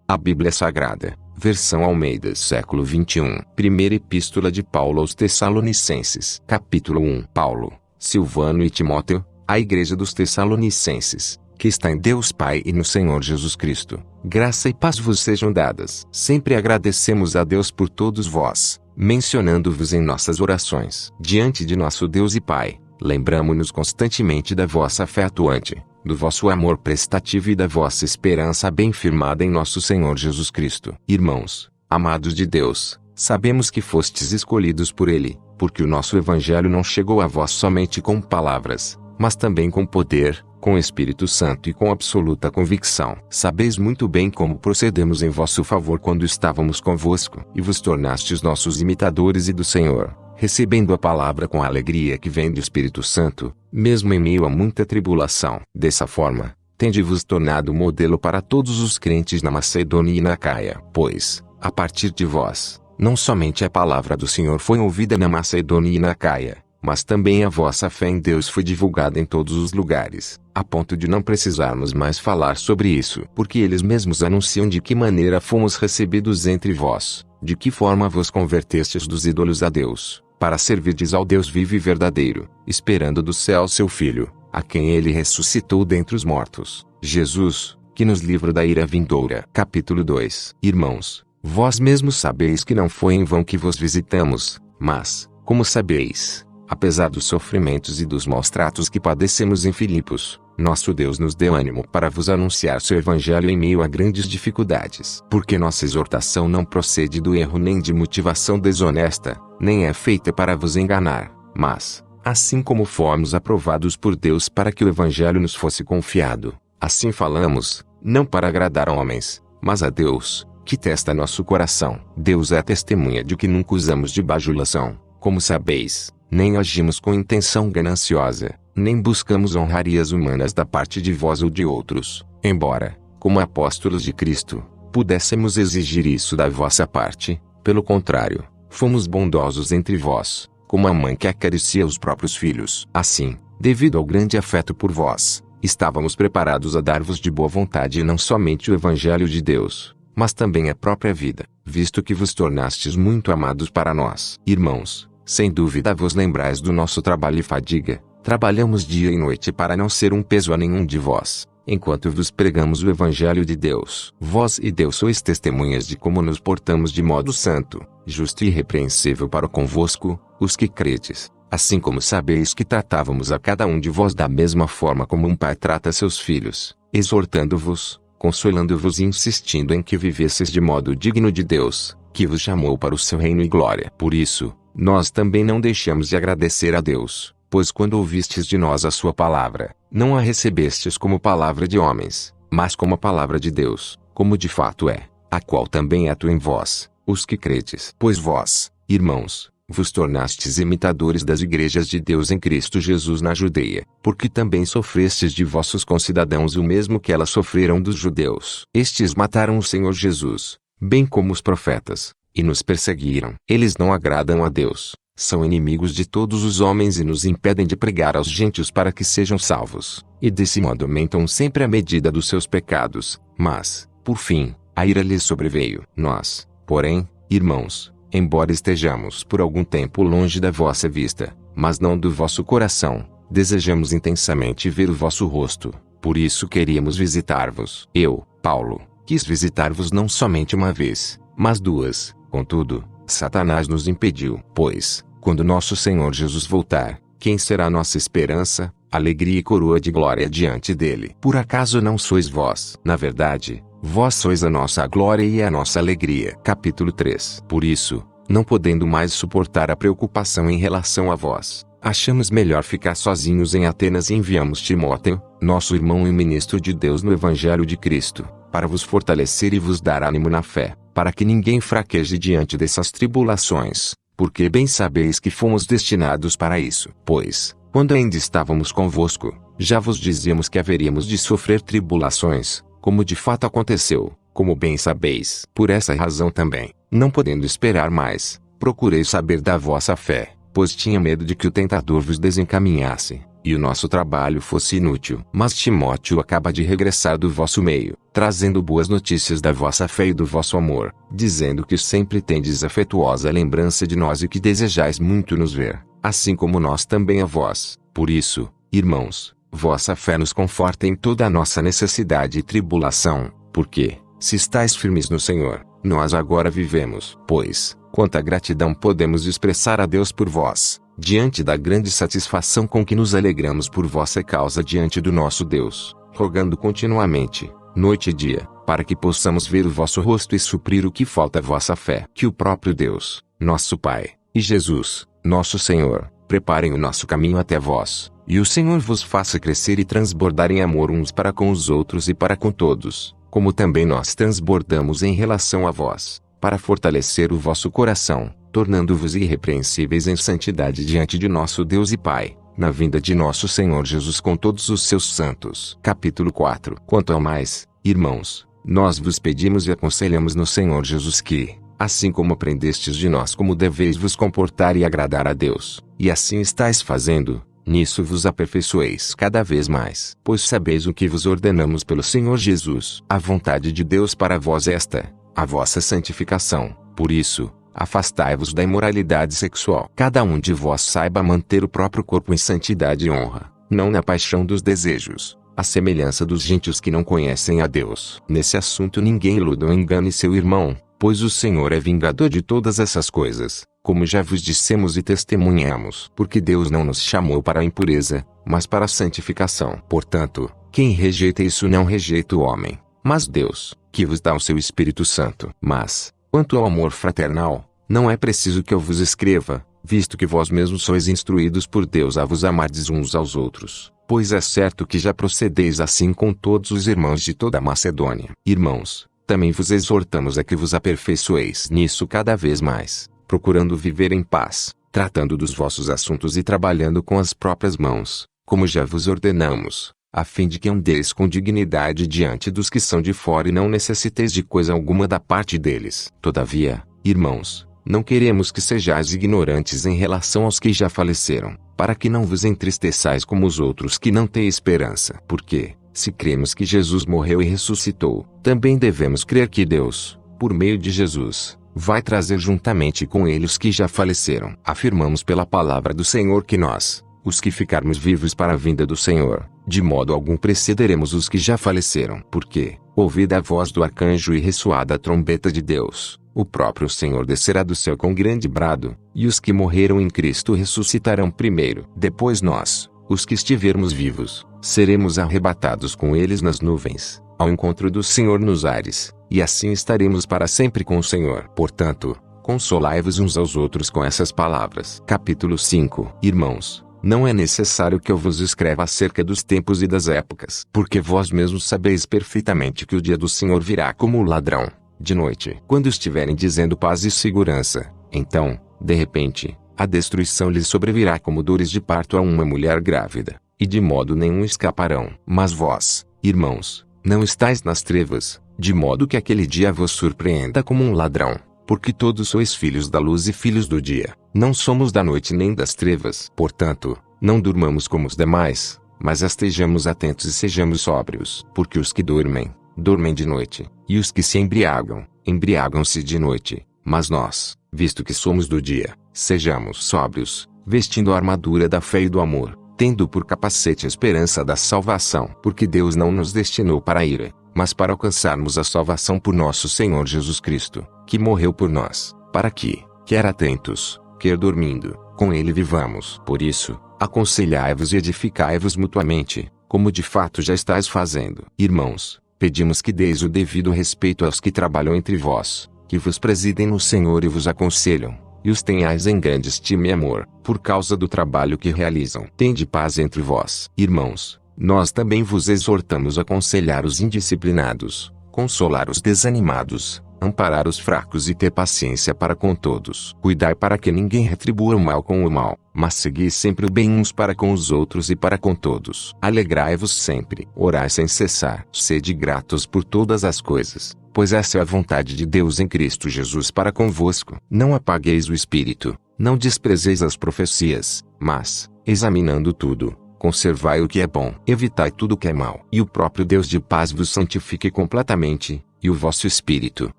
A Bíblia Sagrada, versão Almeida século 21. Primeira Epístola de Paulo aos Tessalonicenses. Capítulo 1. Paulo, Silvano e Timóteo, à Igreja dos Tessalonicenses, que está em Deus Pai e no Senhor Jesus Cristo. Graça e paz vos sejam dadas. Sempre agradecemos a Deus por todos vós, mencionando-vos em nossas orações. Diante de nosso Deus e Pai, lembramo-nos constantemente da vossa fé atuante, do vosso amor prestativo e da vossa esperança bem firmada em nosso Senhor Jesus Cristo. Irmãos, amados de Deus, sabemos que fostes escolhidos por Ele, porque o nosso Evangelho não chegou a vós somente com palavras, mas também com poder, com o Espírito Santo e com absoluta convicção. Sabeis muito bem como procedemos em vosso favor quando estávamos convosco, e vos tornastes nossos imitadores e do Senhor, recebendo a palavra com a alegria que vem do Espírito Santo, mesmo em meio a muita tribulação. Dessa forma, tende-vos tornado modelo para todos os crentes na Macedônia e na Acaia. Pois, a partir de vós, não somente a palavra do Senhor foi ouvida na Macedônia e na Acaia, mas também a vossa fé em Deus foi divulgada em todos os lugares, a ponto de não precisarmos mais falar sobre isso, porque eles mesmos anunciam de que maneira fomos recebidos entre vós, de que forma vos convertestes dos ídolos a Deus, para servirdes ao Deus vivo e verdadeiro, esperando do céu seu Filho, a quem ele ressuscitou dentre os mortos, Jesus, que nos livra da ira vindoura. Capítulo 2. Irmãos, vós mesmos sabeis que não foi em vão que vos visitamos, mas, como sabeis, apesar dos sofrimentos e dos maus tratos que padecemos em Filipos, nosso Deus nos deu ânimo para vos anunciar seu Evangelho em meio a grandes dificuldades. Porque nossa exortação não procede do erro nem de motivação desonesta, nem é feita para vos enganar, mas, assim como fomos aprovados por Deus para que o Evangelho nos fosse confiado, assim falamos, não para agradar a homens, mas a Deus, que testa nosso coração. Deus é testemunha de que nunca usamos de bajulação, como sabeis, nem agimos com intenção gananciosa, nem buscamos honrarias humanas da parte de vós ou de outros, embora, como apóstolos de Cristo, pudéssemos exigir isso da vossa parte. Pelo contrário, fomos bondosos entre vós, como a mãe que acaricia os próprios filhos. Assim, devido ao grande afeto por vós, estávamos preparados a dar-vos de boa vontade não somente o Evangelho de Deus, mas também a própria vida, visto que vos tornastes muito amados para nós. Irmãos, sem dúvida vos lembrais do nosso trabalho e fadiga. Trabalhamos dia e noite para não ser um peso a nenhum de vós, enquanto vos pregamos o Evangelho de Deus. Vós e Deus sois testemunhas de como nos portamos de modo santo, justo e irrepreensível para convosco, os que credes, assim como sabeis que tratávamos a cada um de vós da mesma forma como um pai trata seus filhos, exortando-vos, consolando-vos e insistindo em que vivesseis de modo digno de Deus, que vos chamou para o seu reino e glória. Por isso, nós também não deixamos de agradecer a Deus, pois quando ouvistes de nós a sua palavra, não a recebestes como palavra de homens, mas como a palavra de Deus, como de fato é, a qual também atua em vós, os que credes. Pois vós, irmãos, vos tornastes imitadores das igrejas de Deus em Cristo Jesus na Judeia, porque também sofrestes de vossos concidadãos o mesmo que elas sofreram dos judeus. Estes mataram o Senhor Jesus, bem como os profetas, e nos perseguiram. Eles não agradam a Deus, são inimigos de todos os homens e nos impedem de pregar aos gentios para que sejam salvos, e desse modo aumentam sempre a medida dos seus pecados, mas, por fim, a ira lhes sobreveio. Nós, porém, irmãos, embora estejamos por algum tempo longe da vossa vista, mas não do vosso coração, desejamos intensamente ver o vosso rosto, por isso queríamos visitar-vos. Eu, Paulo, quis visitar-vos não somente uma vez, mas duas. Contudo, Satanás nos impediu. Pois, quando nosso Senhor Jesus voltar, quem será nossa esperança, alegria e coroa de glória diante dele? Por acaso não sois vós? Na verdade, vós sois a nossa glória e a nossa alegria. Capítulo 3. Por isso, não podendo mais suportar a preocupação em relação a vós, achamos melhor ficar sozinhos em Atenas e enviamos Timóteo, nosso irmão e ministro de Deus no Evangelho de Cristo, para vos fortalecer e vos dar ânimo na fé, para que ninguém fraqueje diante dessas tribulações, porque bem sabeis que fomos destinados para isso. Pois, quando ainda estávamos convosco, já vos dizíamos que haveríamos de sofrer tribulações, como de fato aconteceu, como bem sabeis. Por essa razão também, não podendo esperar mais, procurei saber da vossa fé, pois tinha medo de que o tentador vos desencaminhasse, e o nosso trabalho fosse inútil. Mas Timóteo acaba de regressar do vosso meio, trazendo boas notícias da vossa fé e do vosso amor, dizendo que sempre tendes afetuosa lembrança de nós e que desejais muito nos ver, assim como nós também a vós. Por isso, irmãos, vossa fé nos conforta em toda a nossa necessidade e tribulação, porque, se estáis firmes no Senhor, nós agora vivemos. Pois, quanta gratidão podemos expressar a Deus por vós, diante da grande satisfação com que nos alegramos por vossa causa diante do nosso Deus, rogando continuamente, noite e dia, para que possamos ver o vosso rosto e suprir o que falta à vossa fé. Que o próprio Deus, nosso Pai, e Jesus, nosso Senhor, preparem o nosso caminho até vós, e o Senhor vos faça crescer e transbordar em amor uns para com os outros e para com todos, como também nós transbordamos em relação a vós, para fortalecer o vosso coração, tornando-vos irrepreensíveis em santidade diante de nosso Deus e Pai, na vinda de nosso Senhor Jesus com todos os seus santos. Capítulo 4. Quanto ao mais, irmãos, nós vos pedimos e aconselhamos no Senhor Jesus que, assim como aprendestes de nós como deveis vos comportar e agradar a Deus, e assim estáis fazendo, nisso vos aperfeiçoeis cada vez mais. Pois sabeis o que vos ordenamos pelo Senhor Jesus. A vontade de Deus para vós é esta, a vossa santificação. Por isso, afastai-vos da imoralidade sexual. Cada um de vós saiba manter o próprio corpo em santidade e honra, não na paixão dos desejos, à semelhança dos gentios que não conhecem a Deus. Nesse assunto ninguém iluda ou engane seu irmão, pois o Senhor é vingador de todas essas coisas, como já vos dissemos e testemunhamos. Porque Deus não nos chamou para a impureza, mas para a santificação. Portanto, quem rejeita isso não rejeita o homem, mas Deus, que vos dá o seu Espírito Santo. Mas, quanto ao amor fraternal, não é preciso que eu vos escreva, visto que vós mesmos sois instruídos por Deus a vos amardes uns aos outros, pois é certo que já procedeis assim com todos os irmãos de toda a Macedônia. Irmãos, também vos exortamos a que vos aperfeiçoeis nisso cada vez mais, procurando viver em paz, tratando dos vossos assuntos e trabalhando com as próprias mãos, como já vos ordenamos, a fim de que andeis com dignidade diante dos que são de fora e não necessiteis de coisa alguma da parte deles. Todavia, irmãos, não queremos que sejais ignorantes em relação aos que já faleceram, para que não vos entristeçais como os outros que não têm esperança. Porque, se cremos que Jesus morreu e ressuscitou, também devemos crer que Deus, por meio de Jesus, vai trazer juntamente com ele os que já faleceram. Afirmamos pela palavra do Senhor que nós, os que ficarmos vivos para a vinda do Senhor, de modo algum precederemos os que já faleceram. Porque, ouvida a voz do arcanjo e ressoada a trombeta de Deus, o próprio Senhor descerá do céu com grande brado, e os que morreram em Cristo ressuscitarão primeiro. Depois nós, os que estivermos vivos, seremos arrebatados com eles nas nuvens, ao encontro do Senhor nos ares, e assim estaremos para sempre com o Senhor. Portanto, consolai-vos uns aos outros com essas palavras. Capítulo 5. Irmãos, não é necessário que eu vos escreva acerca dos tempos e das épocas, porque vós mesmos sabeis perfeitamente que o dia do Senhor virá como o ladrão, de noite. Quando estiverem dizendo paz e segurança, então, de repente, a destruição lhes sobrevirá como dores de parto a uma mulher grávida, e de modo nenhum escaparão. Mas vós, irmãos, não estáis nas trevas, de modo que aquele dia vos surpreenda como um ladrão, porque todos sois filhos da luz e filhos do dia. Não somos da noite nem das trevas. Portanto, não durmamos como os demais, mas estejamos atentos e sejamos sóbrios. Porque os que dormem, dormem de noite, e os que se embriagam, embriagam-se de noite. Mas nós, visto que somos do dia, sejamos sóbrios, vestindo a armadura da fé e do amor, tendo por capacete a esperança da salvação. Porque Deus não nos destinou para a ira, mas para alcançarmos a salvação por nosso Senhor Jesus Cristo, que morreu por nós, para que, quer atentos, quer dormindo, com ele vivamos. Por isso, aconselhai-vos e edificai-vos mutuamente, como de fato já estáis fazendo. Irmãos, pedimos que deis o devido respeito aos que trabalham entre vós, que vos presidem no Senhor e vos aconselham, e os tenhais em grande estima e amor, por causa do trabalho que realizam. Tende paz entre vós. Irmãos, nós também vos exortamos a aconselhar os indisciplinados, consolar os desanimados, amparar os fracos e ter paciência para com todos. Cuidai para que ninguém retribua o mal com o mal, mas segui sempre o bem uns para com os outros e para com todos. Alegrai-vos sempre, orai sem cessar. Sede gratos por todas as coisas, pois essa é a vontade de Deus em Cristo Jesus para convosco. Não apagueis o espírito, não desprezeis as profecias, mas, examinando tudo, Conservai o que é bom, evitai tudo o que é mal. E o próprio Deus de paz vos santifique completamente, e o vosso espírito,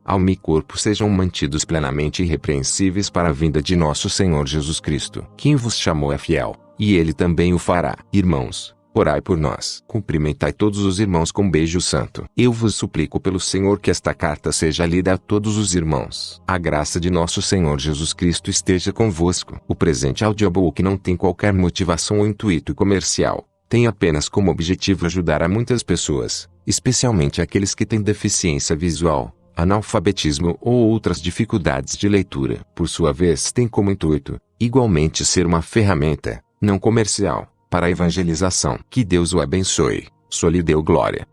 alma e corpo sejam mantidos plenamente irrepreensíveis para a vinda de nosso Senhor Jesus Cristo. Quem vos chamou é fiel, e ele também o fará. Irmãos, orai por nós. Cumprimentai todos os irmãos com beijo santo. Eu vos suplico pelo Senhor que esta carta seja lida a todos os irmãos. A graça de nosso Senhor Jesus Cristo esteja convosco. O presente audiobook não tem qualquer motivação ou intuito comercial. Tem apenas como objetivo ajudar a muitas pessoas, especialmente aqueles que têm deficiência visual, analfabetismo ou outras dificuldades de leitura. Por sua vez, tem como intuito, igualmente, ser uma ferramenta, não comercial, para a evangelização. Que Deus o abençoe. Só lhe deu glória.